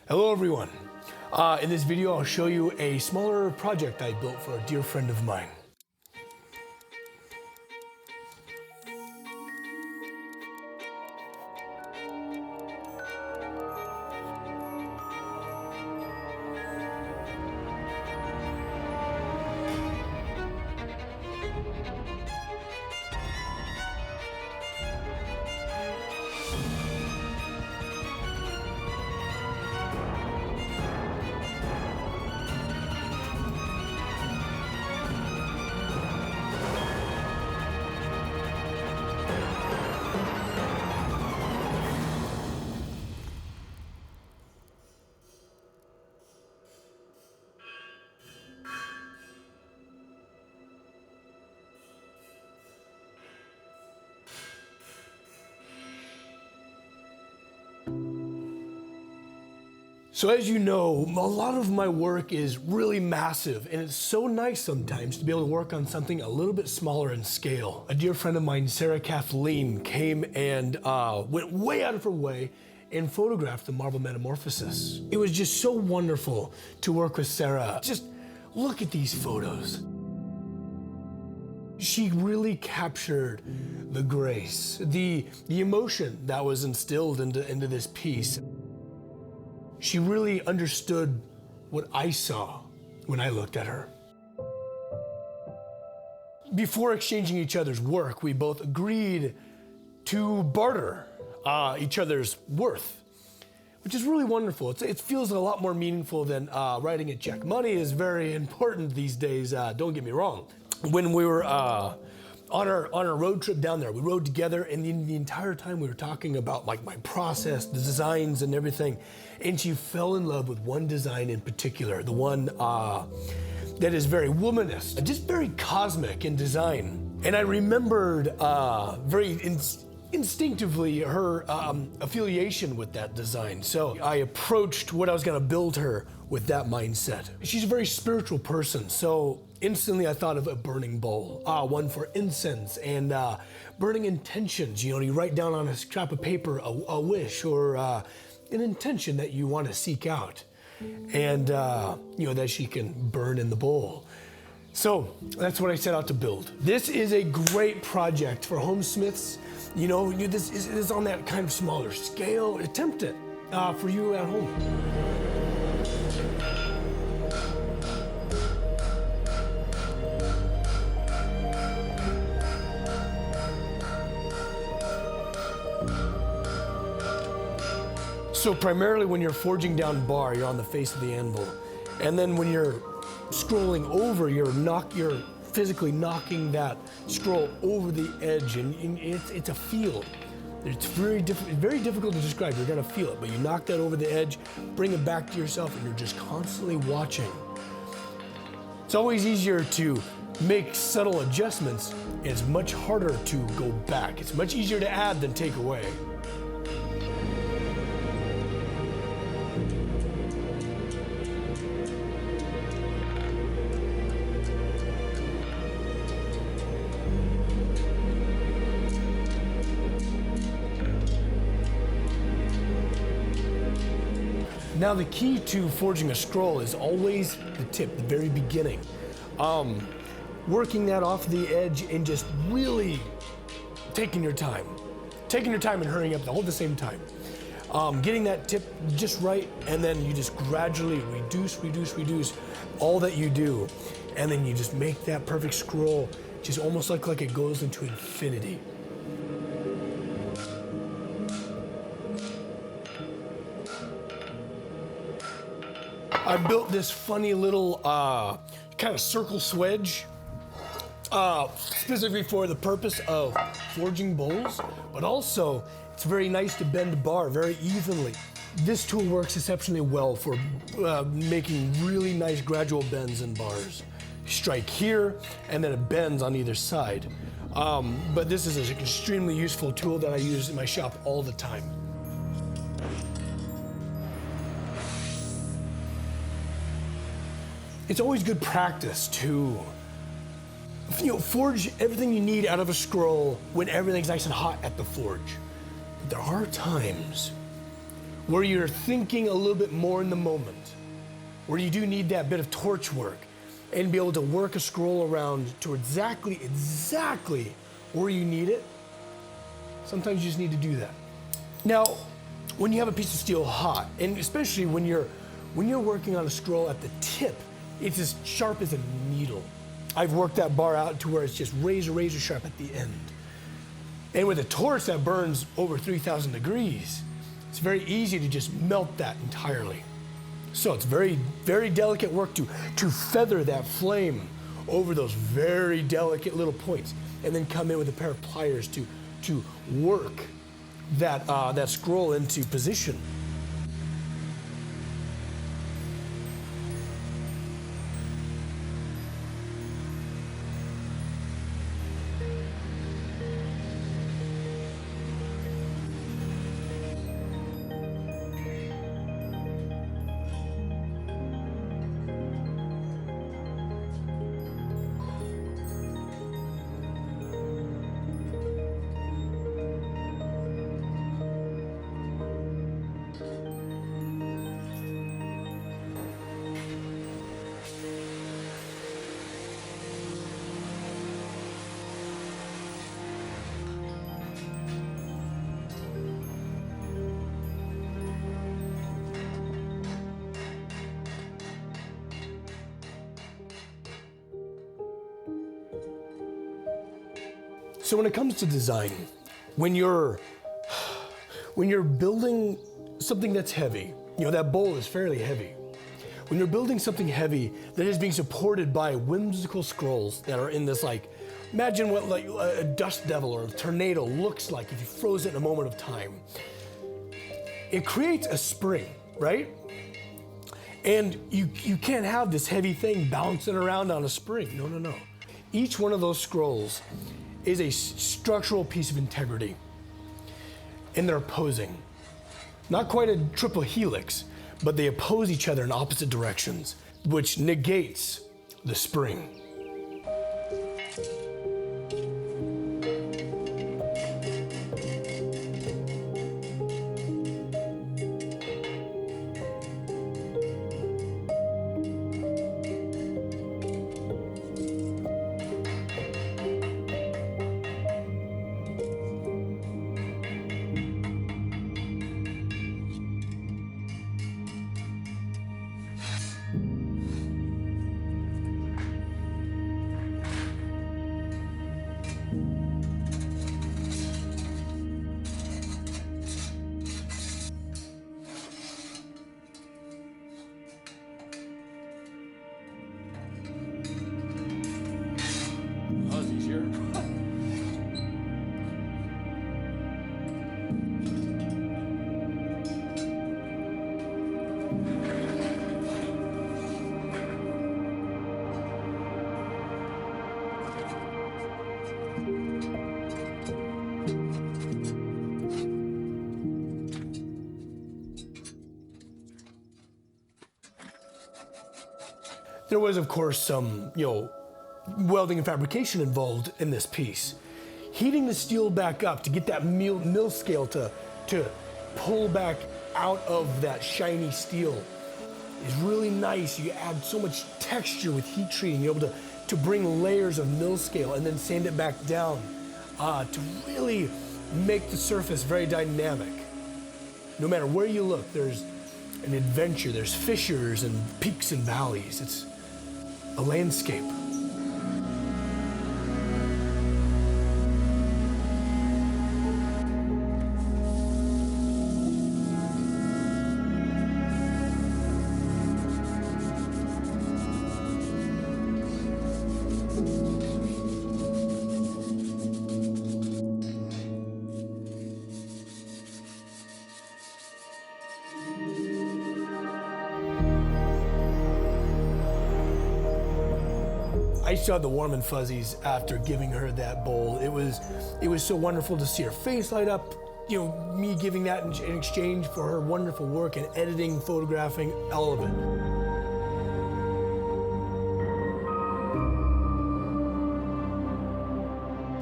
Hello everyone. In this video I'll show you a smaller project I built for a dear friend of mine. So as you know, a lot of my work is really massive, and it's so nice sometimes to be able to work on something a little bit smaller in scale. A dear friend of mine, Kathleen, came and went way out of her way and photographed the marble metamorphosis. It was just so wonderful to work with Sarah. Just look at these photos. She really captured the grace, the emotion that was instilled into this piece. She really understood what I saw when I looked at her. Before exchanging each other's work, we both agreed to barter each other's worth, which is really wonderful. It feels a lot more meaningful than writing a check. Money is very important these days, don't get me wrong. When we were on our road trip down there, we rode together, and the entire time we were talking about like my process, the designs and everything. And she fell in love with one design in particular, the one that is very womanist, just very cosmic in design. And I remembered very instinctively her affiliation with that design. So I approached what I was gonna build her with that mindset. She's a very spiritual person, so instantly I thought of a burning bowl, one for incense and burning intentions. You know, you write down on a scrap of paper a wish or an intention that you want to seek out, and you know, that she can burn in the bowl. So that's what I set out to build. This is a great project for homesmiths. You know, this is on that kind of smaller scale. Attempt it for you at home. So primarily when you're forging down bar, you're on the face of the anvil. And then when you're scrolling over, you're physically knocking that scroll over the edge, and it's a feel. It's very difficult to describe. You're gonna feel it, but you knock that over the edge, bring it back to yourself, and you're just constantly watching. It's always easier to make subtle adjustments, and it's much harder to go back. It's much easier to add than take away. Now the key to forging a scroll is always the tip, the very beginning. Working that off the edge and just really taking your time and hurrying up all at the same time. Getting that tip just right, and then you just gradually reduce all that you do. And then you just make that perfect scroll, just almost like it goes into infinity. I built this funny little kind of circle swedge specifically for the purpose of forging bowls, but also it's very nice to bend bar very evenly. This tool works exceptionally well for making really nice gradual bends in bars. You strike here, and then it bends on either side. But this is an extremely useful tool that I use in my shop all the time. It's always good practice to forge everything you need out of a scroll when everything's nice and hot at the forge. But there are times where you're thinking a little bit more in the moment, where you do need that bit of torch work and be able to work a scroll around to exactly where you need it, sometimes you just need to do that. Now, when you have a piece of steel hot, and especially when you're working on a scroll at the tip, it's as sharp as a needle. I've worked that bar out to where it's just razor sharp at the end. And with a torch that burns over 3,000 degrees, it's very easy to just melt that entirely. So it's very, very delicate work to feather that flame over those very delicate little points, and then come in with a pair of pliers to work that scroll into position. So when it comes to design, when you're building something that's heavy, that bowl is fairly heavy. When you're building something heavy that is being supported by whimsical scrolls that are in this, imagine what a dust devil or a tornado looks like if you froze it in a moment of time. It creates a spring, right? And you can't have this heavy thing bouncing around on a spring. No. Each one of those scrolls is a structural piece of integrity, and they're opposing. Not quite a triple helix, but they oppose each other in opposite directions, which negates the spring. There was, of course, some, welding and fabrication involved in this piece. Heating the steel back up to get that mill scale to pull back out of that shiny steel is really nice. You add so much texture with heat treating. You're able to bring layers of mill scale and then sand it back down to really make the surface very dynamic. No matter where you look, there's an adventure. There's fissures and peaks and valleys. It's a landscape. I still have the warm and fuzzies after giving her that bowl. It was so wonderful to see her face light up. Me giving that in exchange for her wonderful work in editing, photographing, all of it.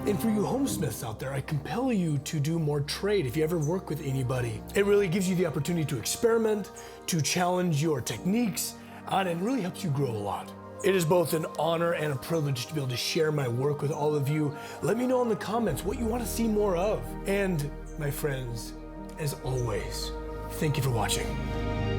And for you homesmiths out there, I compel you to do more trade if you ever work with anybody. It really gives you the opportunity to experiment, to challenge your techniques, and it really helps you grow a lot. It is both an honor and a privilege to be able to share my work with all of you. Let me know in the comments what you want to see more of. And my friends, as always, thank you for watching.